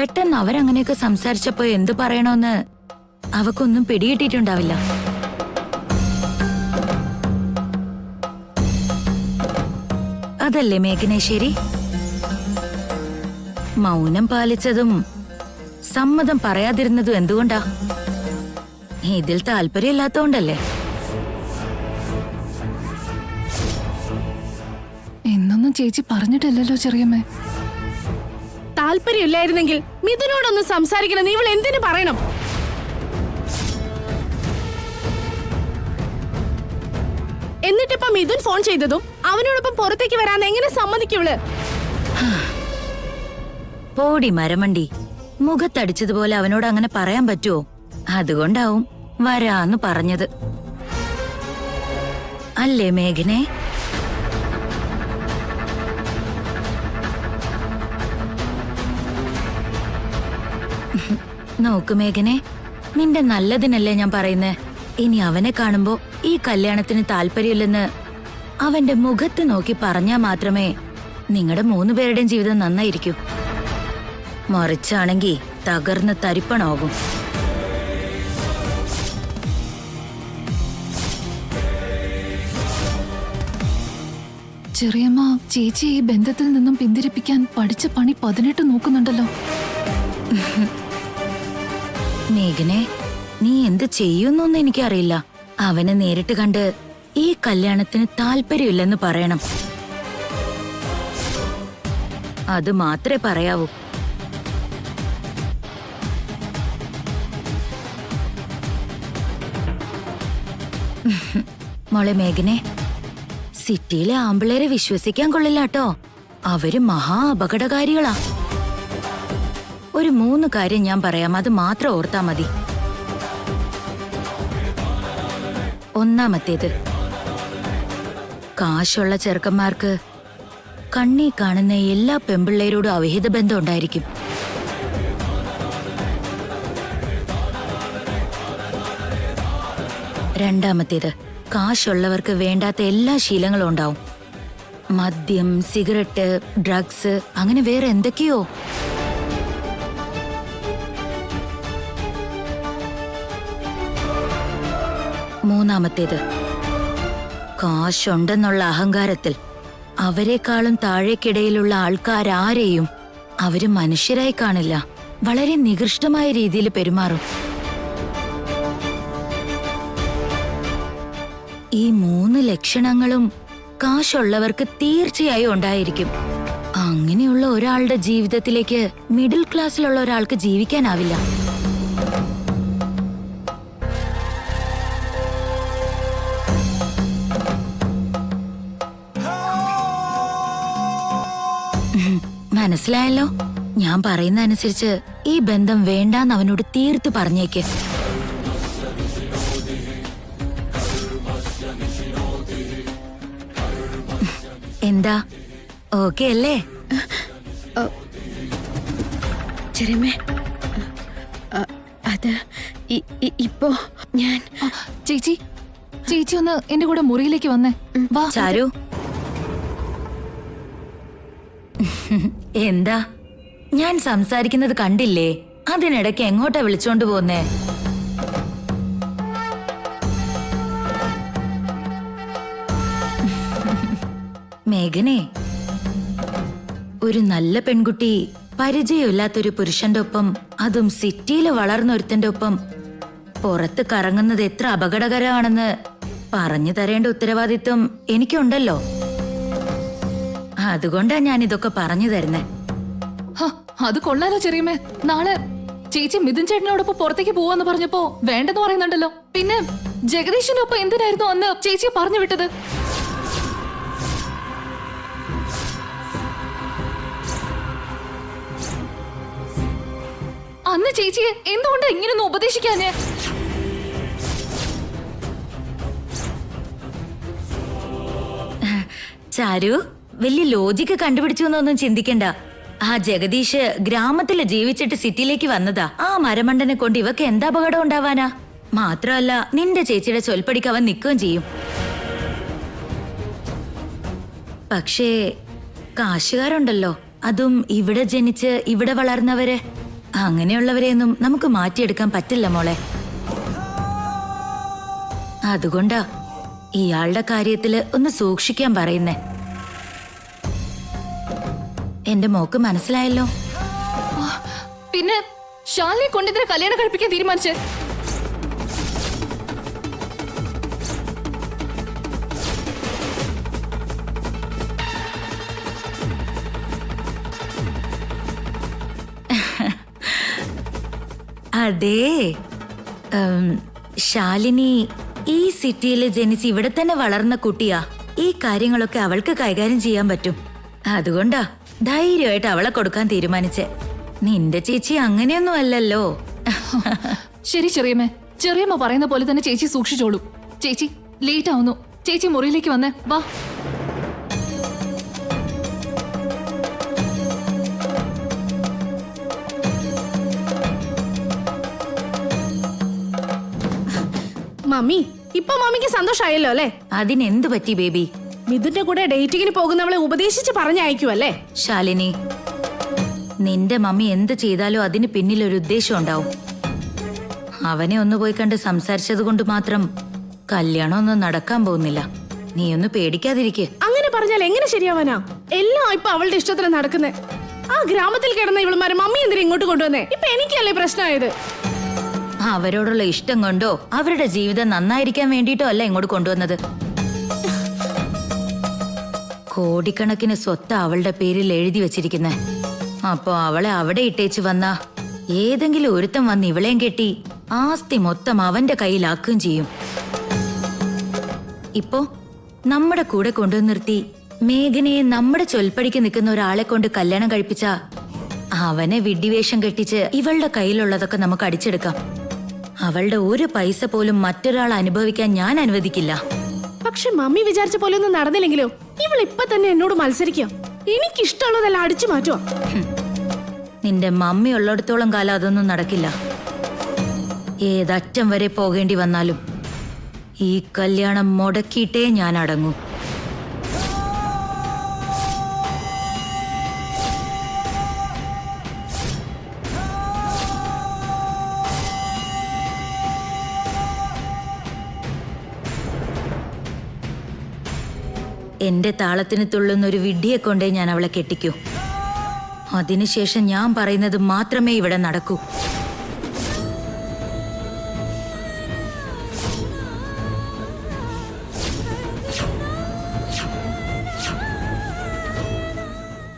പെട്ടെന്ന് അവരങ്ങനെയൊക്കെ സംസാരിച്ചപ്പോ എന്തു പറയണോന്ന് അവക്കൊന്നും പിടികിട്ടിട്ടുണ്ടാവില്ല. അതല്ലേ മേഘനെ ശരി? മൗനം പാലിച്ചതും സമ്മതം പറയാതിരുന്നതും എന്തുകൊണ്ടാ? ഇതിൽ താല്പര്യമില്ലാത്തോണ്ടല്ലേ? എന്നൊന്നും ചേച്ചി പറഞ്ഞിട്ടില്ലല്ലോ ചെറിയമ്മേ. താല്പര്യമില്ലായിരുന്നെങ്കിൽ മിഥുനോടൊന്ന് സംസാരിക്കണം. ഇവൾ എന്തിനു പറയണം? എന്നിട്ടിപ്പോ മിഥുൻ ഫോൺ ചെയ്തതും അവനോടൊപ്പം പുറത്തേക്ക് വരാൻ എങ്ങനെ സമ്മതിക്കുള്ളു? പോടി മരമണ്ടി. മുഖത്തടിച്ചതുപോലെ അവനോട് അങ്ങനെ പറയാൻ പറ്റുമോ? അതുകൊണ്ടാവും വരാന്ന് പറഞ്ഞത് അല്ലേ മേഘനെ? നോക്ക് മേഘനെ, നിന്റെ നല്ലതിനല്ലേ ഞാൻ പറയുന്നേ. ഇനി അവനെ കാണുമ്പോ ഈ കല്യാണത്തിന് താല്പര്യമില്ലെന്ന് അവന്റെ മുഖത്ത് നോക്കി പറഞ്ഞാ മാത്രമേ നിങ്ങളുടെ 3 പേരുടെയും ജീവിതം നന്നായിരിക്കൂ. മറിച്ചാണെങ്കി തകർന്ന് തരിപ്പണാകും. ചെറിയമ്മ ചേച്ചി ഈ ബന്ധത്തിൽ നിന്നും പിന്തിരിപ്പിക്കാൻ പഠിച്ച പണി 18 നോക്കുന്നുണ്ടല്ലോ. മേഘനെ, നീ എന്ത് ചെയ്യുന്നൊന്നും എനിക്കറിയില്ല. അവനെ നേരിട്ട് കണ്ട് ഈ കല്യാണത്തിന് താല്പര്യമില്ലെന്ന് പറയണം. അത് മാത്രമേ പറയാവൂ. മോളെ മേഘനെ, സിറ്റിയിലെ ആമ്പിളേരെ വിശ്വസിക്കാൻ കൊള്ളില്ല കേട്ടോ. അവര് മഹാ അപകടകാരികളാ. ഒരു 3 കാര്യം ഞാൻ പറയാം, അത് മാത്രം ഓർത്താ മതി. ഒന്നാമത്തേത്, കാശുള്ള ചെറുക്കന്മാർക്ക് കണ്ണി കാണുന്ന എല്ലാ പെമ്പിള്ളേരോടും അവിഹിത ബന്ധം ഉണ്ടായിരിക്കും. രണ്ടാമത്തേത്, കാശുള്ളവർക്ക് വേണ്ടാത്ത എല്ലാ ശീലങ്ങളും ഉണ്ടാവും. മദ്യം, സിഗരറ്റ്, ഡ്രഗ്സ്, അങ്ങനെ വേറെ എന്തൊക്കെയോ. മൂന്നാമത്തേത്, കാശുണ്ടെന്നുള്ള അഹങ്കാരത്തിൽ അവരെക്കാളും താഴേക്കിടയിലുള്ള ആൾക്കാരാരെയും അവര് മനുഷ്യരായി കാണില്ല. വളരെ നികൃഷ്ടമായ രീതിയിൽ പെരുമാറും. ഈ 3 ലക്ഷണങ്ങളും കാശുള്ളവർക്ക് തീർച്ചയായും ഉണ്ടായിരിക്കും. അങ്ങനെയുള്ള ഒരാളുടെ ജീവിതത്തിലേക്ക് മിഡിൽ ക്ലാസ്സിലുള്ള ഒരാൾക്ക് ജീവിക്കാനാവില്ല. മനസ്സിലായല്ലോ? ഞാൻ പറയുന്ന അനുസരിച്ച് ഈ ബന്ധം വേണ്ടാന്ന് അവനോട് തീർത്ത് പറഞ്ഞേക്ക്. എന്താ, ഓക്കെ അല്ലേ? ചെറിയമ്മേ, അത് ഇപ്പോ ഞാൻ ചേച്ചി ചേച്ചി ഒന്ന് എന്റെ കൂടെ മുറിയിലേക്ക് വന്നേ. വാ ചാരു. എന്താ, ഞാൻ സംസാരിക്കുന്നത് കണ്ടില്ലേ? അതിനിടയ്ക്ക് എങ്ങോട്ടാ വിളിച്ചോണ്ട് പോന്നേ? മേഘനെ, ഒരു നല്ല പെൺകുട്ടി പരിചയമില്ലാത്തൊരു പുരുഷന്റെ ഒപ്പം, അതും സിറ്റിയിൽ വളർന്നൊരുത്തന്റെ ഒപ്പം പുറത്ത് കറങ്ങുന്നത് എത്ര അപകടകരമാണെന്ന് പറഞ്ഞു തരേണ്ട ഉത്തരവാദിത്വം എനിക്കുണ്ടല്ലോ. അതുകൊണ്ടാ ഞാൻ ഇതൊക്കെ പറഞ്ഞു തരുന്നേ. അത് കൊള്ളാലോ ചെറിയമ്മേ. നാളെ ചേച്ചി മിഥുൻ ചേട്ടനോടൊപ്പം പുറത്തേക്ക് പോവാന്ന് പറഞ്ഞപ്പോ വേണ്ടെന്ന് പറയുന്നുണ്ടല്ലോ. പിന്നെ ജഗദീഷിനൊപ്പം എന്തിനായിരുന്നു അന്ന് ചേച്ചിയെ പറഞ്ഞു വിട്ടത്? അന്ന് ചേച്ചിയെ എന്തുകൊണ്ടാ ഇങ്ങനൊന്നും ഉപദേശിക്കാഞ്ഞേ? ചാരു, വലിയ ലോജിക്ക് കണ്ടുപിടിച്ചു എന്നൊന്നും ചിന്തിക്കണ്ട. ആ ജഗദീഷ് ഗ്രാമത്തില് ജീവിച്ചിട്ട് സിറ്റിയിലേക്ക് വന്നതാ. ആ മരമണ്ടനെ കൊണ്ട് ഇവക്ക് എന്താ അപകടം ഉണ്ടാവാനാ? മാത്രമല്ല, നിന്റെ ചേച്ചിയുടെ ചൊൽപ്പടിക്ക് അവൻ നിൽക്കുകയും ചെയ്യും. പക്ഷേ കാശുകാരുണ്ടല്ലോ, അതും ഇവിടെ ജനിച്ച് ഇവിടെ വളർന്നവര്, അങ്ങനെയുള്ളവരെയൊന്നും നമുക്ക് മാറ്റിയെടുക്കാൻ പറ്റില്ല മോളെ. അതുകൊണ്ടാ ഇയാളുടെ കാര്യത്തില് ഒന്ന് സൂക്ഷിക്കാൻ പറയുന്നേ. എന്റെ മോക്ക് മനസ്സിലായല്ലോ. പിന്നെ ശാലിനെ കൊണ്ടിതിനെ കല്യാണം കഴിപ്പിക്കാൻ തീരുമാനിച്ചേ? അതേ, ശാലിനി ഈ സിറ്റിയിൽ ജനിച്ച് ഇവിടെ തന്നെ വളർന്ന കുട്ടിയാ. ഈ കാര്യങ്ങളൊക്കെ അവൾക്ക് കൈകാര്യം ചെയ്യാൻ പറ്റും. അതുകൊണ്ടാ ധൈര്യമായിട്ട് അവളെ കൊടുക്കാൻ തീരുമാനിച്ചേ. നിന്റെ ചേച്ചി അങ്ങനെയൊന്നും അല്ലല്ലോ. ശരി ചെറിയമ്മേ, ചെറിയമ്മ പറയുന്ന പോലെ തന്നെ ചേച്ചി സൂക്ഷിച്ചോളൂ. ചേച്ചി ലേറ്റ് ആവുന്നു, ചേച്ചി മുറിയിലേക്ക് വന്നേ, വാ. മമ്മി, ഇപ്പൊ മമ്മിക്ക് സന്തോഷായല്ലോ അല്ലേ? അതിനെന്ത് പറ്റി ബേബി? മിഥുന്റെ കൂടെ ഡേറ്റിങ്ങിന് പോകുന്നവളെ ഉപദേശിച്ച് പറഞ്ഞയക്കുമല്ലേ? ശാലിനി, നിന്റെ മമ്മി എന്ത് ചെയ്താലും അതിന് പിന്നിൽ ഒരു ഉദ്ദേശം ഉണ്ടാവും. അവനെ ഒന്ന് പോയി കണ്ട് സംസാരിച്ചത് കൊണ്ട് മാത്രം കല്യാണം ഒന്നും നടക്കാൻ പോകുന്നില്ല. നീ ഒന്ന് പേടിക്കാതിരിക്കെ. അങ്ങനെ പറഞ്ഞാൽ എങ്ങനെ ശരിയാവാനാ? എല്ലാം ഇപ്പൊ അവളുടെ ഇഷ്ടത്തിന് നടക്കുന്നേ. ആ ഗ്രാമത്തിൽ കിടന്ന ഇവളുമാരെ മമ്മി എന്തിനാ ഇങ്ങോട്ട് കൊണ്ടുവന്നേ? ഇപ്പൊ എനിക്കല്ലേ പ്രശ്നമായത്? അവരോടുള്ള ഇഷ്ടം കൊണ്ടോ അവരുടെ ജീവിതം നന്നായിരിക്കാൻ വേണ്ടിയിട്ടോ അല്ല ഇങ്ങോട്ട് കൊണ്ടുവന്നത്. കോടിക്കണക്കിന് സ്വത്ത് അവളുടെ പേരിൽ എഴുതി വെച്ചിരിക്കുന്നേ. അപ്പോ അവളെ അവിടെ ഇട്ടേച്ച് വന്ന ഏതെങ്കിലും ഒരുത്തം വന്ന് ഇവളെയും കെട്ടി ആസ്തി മൊത്തം അവന്റെ കയ്യിലാക്കുകയും ചെയ്യും. ഇപ്പോ നമ്മുടെ കൂടെ കൊണ്ടുവന്നിർത്തി മേഘനയെ നമ്മുടെ ചൊൽപ്പടിക്ക് നിൽക്കുന്ന ഒരാളെ കൊണ്ട് കല്യാണം കഴിപ്പിച്ച അവനെ വിഡ്ഢിവേഷം കെട്ടിച്ച് ഇവളുടെ കയ്യിലുള്ളതൊക്കെ നമുക്ക് അടിച്ചെടുക്കാം. അവളുടെ ഒരു പൈസ പോലും മറ്റൊരാൾ അനുഭവിക്കാൻ ഞാൻ അനുവദിക്കില്ല. പക്ഷെ മമ്മി വിചാരിച്ച പോലെ ഒന്നും നടന്നില്ലെങ്കിലോ? ഇവൾ ഇപ്പൊ തന്നെ എന്നോട് മത്സരിക്കാം. എനിക്കിഷ്ടമുള്ളതെല്ലാം അടിച്ചു മാറ്റുക. നിന്റെ മമ്മി ഉള്ളിടത്തോളം കാലം അതൊന്നും നടക്കില്ല. ഏതറ്റം വരെ പോകേണ്ടി വന്നാലും ഈ കല്യാണം മുടക്കിയിട്ടേ ഞാൻ അടങ്ങൂ. എന്റെ താളത്തിന് തുള്ളുന്ന ഒരു വിഡ്ഢിയെ കൊണ്ടേ ഞാൻ അവളെ കെട്ടിക്കൂ. അതിനുശേഷം ഞാൻ പറയുന്നത് മാത്രമേ ഇവിടെ നടക്കൂ.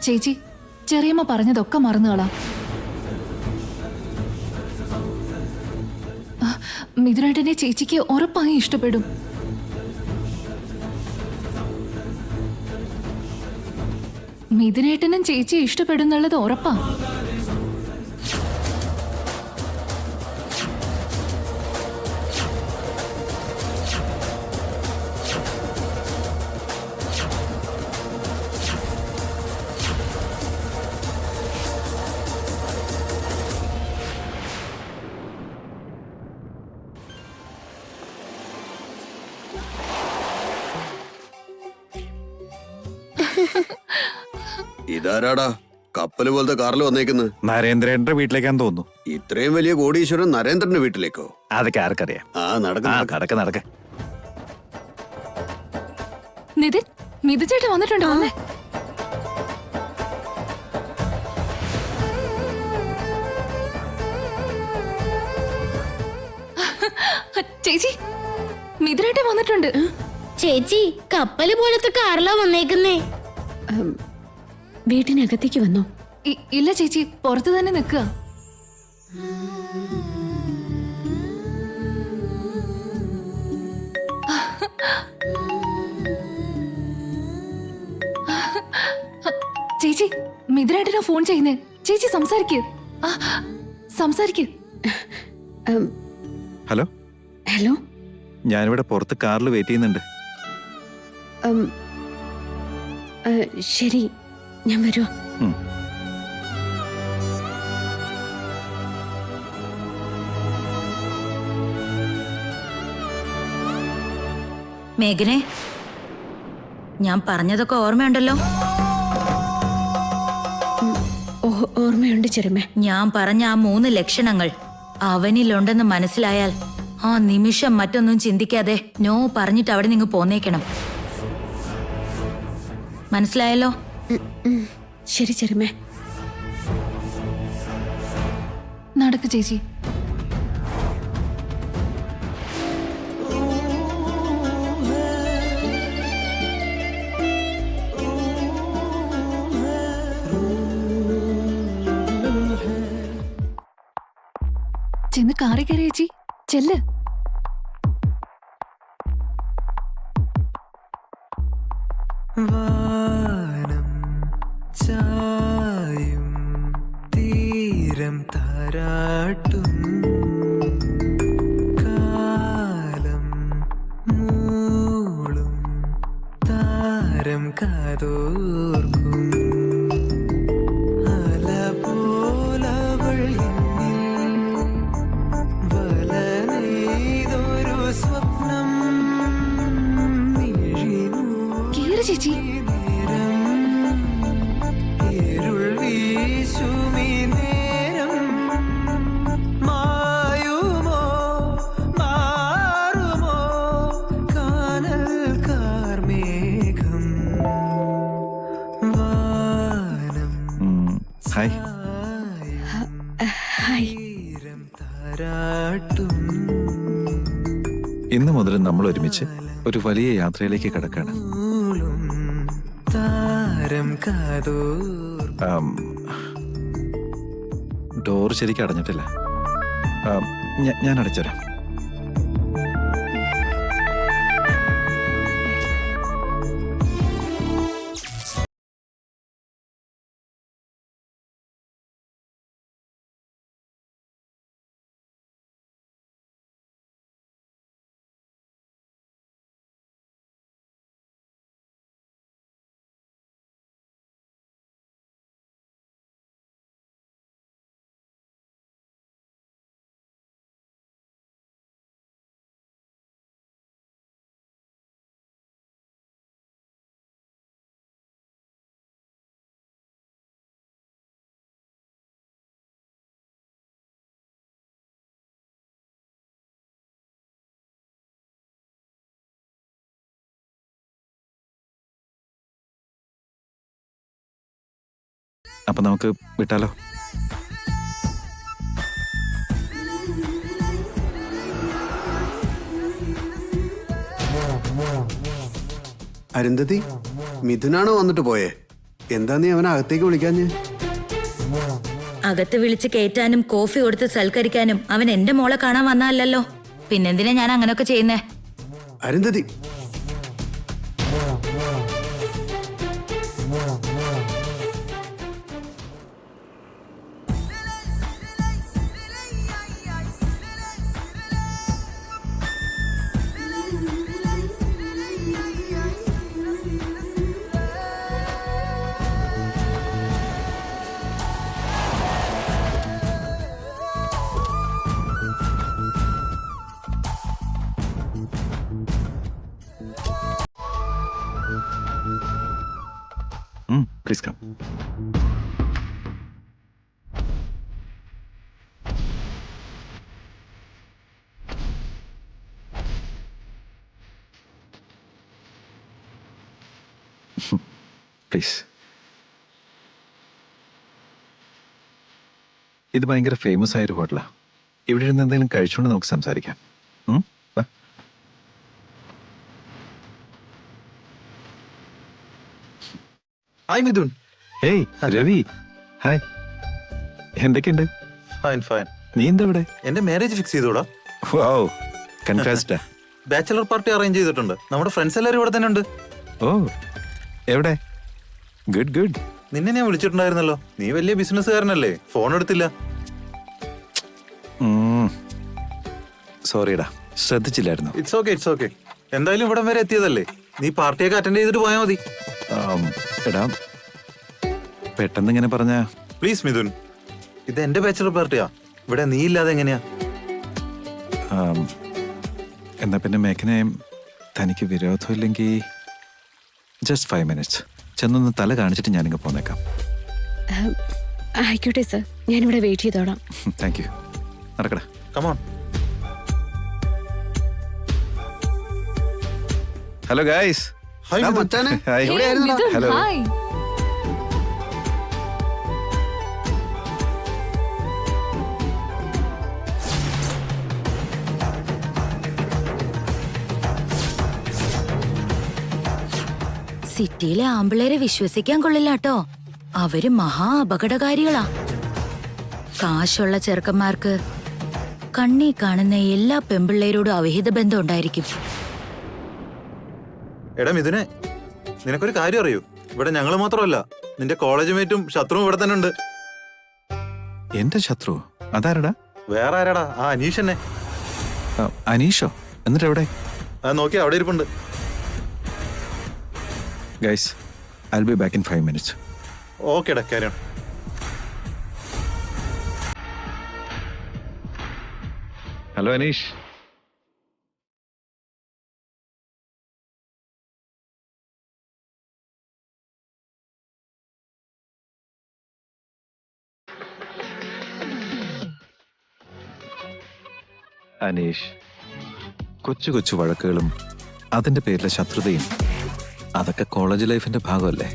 ചേച്ചി, ചെറിയമ്മ പറഞ്ഞതൊക്കെ മറന്നുകളാ. മിഥുനേട്ടനെ ചേച്ചിക്ക് ഉറപ്പായി ഇഷ്ടപ്പെടും. മിഥുനേട്ടനും ചേച്ചി ഇഷ്ടപ്പെടുന്നുള്ളത് ഉറപ്പാ. ഇതാരാടാ കപ്പല് പോലത്തെ കാറിൽ വന്നേക്കുന്നത്? നരേന്ദ്രന്റെ വീട്ടിലേക്കാന്ന് തോന്നുന്നു. ഇത്രയും വലിയ കോടീശ്വരൻ നരേന്ദ്രന്റെ വീട്ടിലേക്കോ? അതൊക്കെ ആർക്കറിയാം. ആ നടക്ക. നിതിൻ, മിഥുൻ ചേട്ടൻ വന്നിട്ടുണ്ടോ? വന്നേ. ചേച്ചി, മിഥുനേട്ടൻ വന്നിട്ടുണ്ട്. ചേച്ചി, കപ്പല് പോലത്തെ കാറിലാ വന്നേക്കുന്നേ. വീട്ടിനകത്തേക്ക് വന്നോ? ഇല്ല ചേച്ചി, പുറത്ത് തന്നെ നിൽക്കുക. ചേച്ചി, മിഥുനേട്ടനാ ഫോൺ ചെയ്യുന്നേ. ചേച്ചി സംസാരിക്ക്. ഹലോ ഹലോ, ഞാനിവിടെ പുറത്ത് കാറിൽ വെയിറ്റ് ചെയ്യുന്നുണ്ട്. ശരി, ഞാൻ വരുവാ. മേഘനെ, ഞാൻ പറഞ്ഞതൊക്കെ ഓർമ്മയുണ്ടല്ലോ? ഓർമ്മയുണ്ട് ചെറുമേ. ഞാൻ പറഞ്ഞ ആ 3 ലക്ഷണങ്ങൾ അവനിലുണ്ടെന്ന് മനസ്സിലായാൽ ആ നിമിഷം മറ്റൊന്നും ചിന്തിക്കാതെ നോ പറഞ്ഞിട്ട് അവിടെ നിങ്ങൾ പോന്നേക്കണം. മനസ്സിലായല്ലോ? ശരി ചെറുമേ. നടക്ക് ചേച്ചി. ചെന്ന് കാറി കയറി ചേച്ചി, ചെല്ല്. വാനം ചായും തീരം താരാട്ടും കാലം മൂളും താരം കാതോർക്കും അല പോലവൾ എന്നിൽ വല നെയ്തൊരു സ്വപ്നം കേറ് ചേച്ചി. ഇരുൾ വീശുമീ നേരം മായുമോ മാറുമോ കാനൽ കാർമേഘം വാനം ഹായ്. ഹായ്. തീരം താരാട്ടും ഇന്ന് മുതൽ നമ്മൾ ഒരുമിച്ച് ഒരു വലിയ യാത്രയിലേക്ക് കിടക്കാണ്. താരം കാതോ ഡോർ ശരിക്കും അടഞ്ഞിട്ടില്ല. ഞാൻ അടച്ചുതരാം. അപ്പൊ നമുക്ക് വിട്ടാലോ? അരുന്ധതി, മിഥുനാണോ വന്നിട്ട് പോയേ? എന്താ നീ അവനെ അകത്തേക്ക് വിളിക്കാഞ്ഞ്? അകത്ത് വിളിച്ച് കയറ്റാനും കോഫി കൊടുത്ത് സൽക്കരിക്കാനും അവൻ എന്റെ മോളെ കാണാൻ വന്നല്ലോ. പിന്നെന്തിനാ ഞാൻ അങ്ങനെയൊക്കെ ചെയ്യുന്നേ? Arundhati, please come. പ്ലീസ്. ഇത് ഭയങ്കര ഫേമസ് ആയൊരു ഹോട്ടലാ. ഇവിടെ ഇരുന്ന് എന്തെങ്കിലും കഴിച്ചുകൊണ്ട് നമുക്ക് സംസാരിക്കാം. Hi Mithun. Hey Ravi. Hi. എന്തൊക്കെയുണ്ട്? Fine fine. നീ എന്താ ഇവിടെ? എന്റെ മാരേജ് ഫിക്സ് ചെയ്തോടാ. Wow, congrats. Bachelor party arrange ചെയ്തിട്ടുണ്ട്. നമ്മുടെ ഫ്രണ്ട്സ് എല്ലാവരും ഇവിടെ തന്നെ ഉണ്ട്. ഓ, എവിടെ? Good good. നിന്നെ ഞാൻ വിളിച്ചിട്ടുണ്ടായിരുന്നല്ലോ. നീ വലിയ ബിസിനസ്സുകാരനല്ലേ, ഫോൺ എടുത്തില്ല. സോറിടാ, ശ്രദ്ധിച്ചില്ലായിരുന്നു. It's okay it's okay. എന്തായാലും ഇവിടം വരെ എത്തിയതല്ലേ, നീ പാർട്ടിയൊക്കെ അറ്റൻഡ് ചെയ്തിട്ട് പോയാൽ മതി. എടാ, പെട്ടെന്ന് ഇങ്ങനെ പറഞ്ഞ. പ്ലീസ് മിഥുൻ, ഇത് എന്റെ ബാച്ചലർ പാർട്ടിയാ. ഇവിടെ നീ ഇല്ലാതെ എങ്ങനെയാ? എന്നാ പിന്നെ മേഘനെ, തനിക്ക് വിരോധമില്ലെങ്കിൽ ജസ്റ്റ് 5 minutes ചെന്നൊന്ന് തല കാണിച്ചിട്ട് ഞാനിങ്ങ് പോന്നേക്കാം. ആയിക്കോട്ടെ സർ, ഞാനിവിടെ വെയിറ്റ് ചെയ്തോളാം. Thank you. നടക്കടാ. കമോൺ. Hello guys. ഹായ് എടാ മിഥുൻ. മച്ചാനെ ഹായ്. എവിടെയായിരുന്നെടാ? മിഥുൻ, Hello. ഹായ്. സിറ്റിയിലെ ആമ്പിളേരെ വിശ്വസിക്കാൻ കൊള്ളില്ലാട്ടോ. അവര് മഹാ അപകടകാരികളാ. കാശുള്ള ചെറുക്കന്മാർക്ക് കണ്ണി കാണുന്ന എല്ലാ പെമ്പിള്ളേരോടും അവിഹിത ബന്ധം ഉണ്ടായിരിക്കും. എടാ മിഥുനെ, നിനക്കൊരു കാര്യം അറിയൂ? ഇവിടെ ഞങ്ങള് മാത്രമല്ല, നിന്റെ കോളേജ് മേറ്റും ശത്രുവും ഇവിടെ തന്നെ ഉണ്ട്. എന്റെ ശത്രു അതാരടാ? വേറെ ആരാടാ? ആ അനീഷ് തന്നെ. അനീഷോ? എന്നിട്ട് എവിടെ? അത് നോക്കി അവിടെ ഇരിപ്പുണ്ട്. Guys, I will be back in 5 minutes. ഓക്കേടാ, കാര്യം. ഹലോ അനീഷ്. അനീഷ്, കൊച്ചു കൊച്ചു വഴക്കുകളും അതിന്റെ പേരിലെ ശത്രുതയും അതൊക്കെ കോളേജ് ലൈഫിന്റെ ഭാഗമല്ലേ?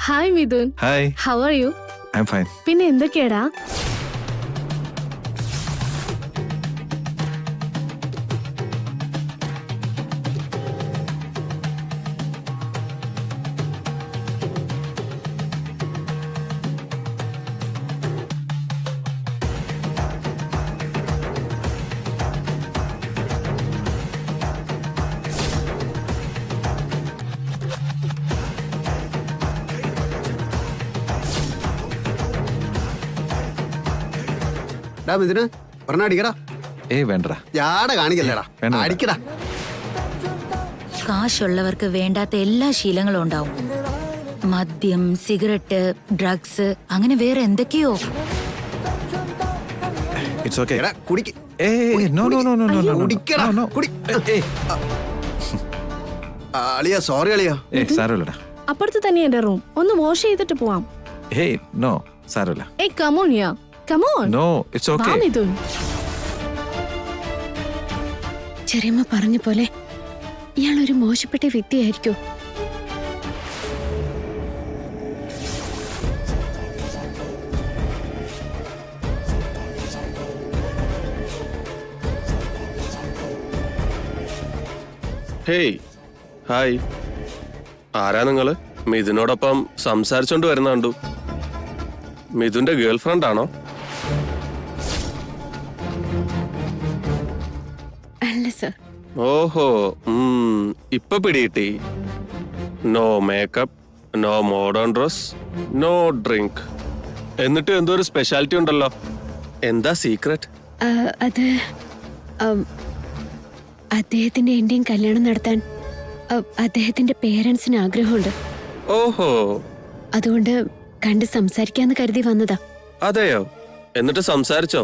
Hi Mithun, hi, how are you? I am fine. പിന്നെ എന്തൊക്കെയാടാ? ഡാ മിഥുനെ, പറഞ്ഞ അടിക്കടാ. ഏയ് വേണ്ടടാ. ജാട കാണിക്കല്ലേടാ, വേണ്ട, വേണ്ട. അടിക്കടാ. കാശുള്ളവർക്ക് വേണ്ടാത്ത എല്ലാ ശീലങ്ങളും ഉണ്ടാവും. മദ്യം, സിഗരറ്റ്, ഡ്രഗ്സ്, അങ്ങനെ വേറെ എന്തൊക്കെയോ. It's okay. എടാ കുടിക്ക്. ഏയ് no no no no no no. കുടിക്കടാ, നോ, നോ. കുടി. ഏയ് അളിയാ, സോറി അളിയാ. ഏയ് സാരമില്ലടാ. അപ്പുറത്ത് തന്നെ എന്റെ റൂം, ഒന്ന് വാഷ് ചെയ്തിട്ട് പോവാം. ഏയ് നോ, സാരമില്ല. ഏയ് come on yeah, come on. No, it's okay. വാ മിഥുൻ. ചെറിയമ്മ പറഞ്ഞ പോലെ ഇയാൾ ഒരു മോശപ്പെട്ട വ്യക്തിയായിരിക്കും. Hey, hi. ആരാ നിങ്ങള്? മിഥുനോടൊപ്പം സംസാരിച്ചോണ്ട് വരുന്ന കണ്ടു. മിഥുന്റെ ഗേൾഫ്രണ്ട് ആണോ? അല്ല സർ. ഓഹോ, ഇപ്പൊ പിടികിട്ടി. No makeup, no modern dress, no drink. എന്നിട്ട് എന്തോ ഒരു സ്പെഷ്യാലിറ്റി ഉണ്ടല്ലോ. എന്താ സീക്രട്ട്? അത് അദ്ദേഹത്തിന്റെ എന്റെയും കല്യാണം നടത്താൻ അദ്ദേഹത്തിന്റെ പേരൻസിന് ആഗ്രഹമുണ്ട്. ഓഹോ, അതുകൊണ്ട് കണ്ട് സംസാരിക്കാന്ന് കരുതി വന്നതാ. അതെയോ? എന്നിട്ട് സംസാരിച്ചോ?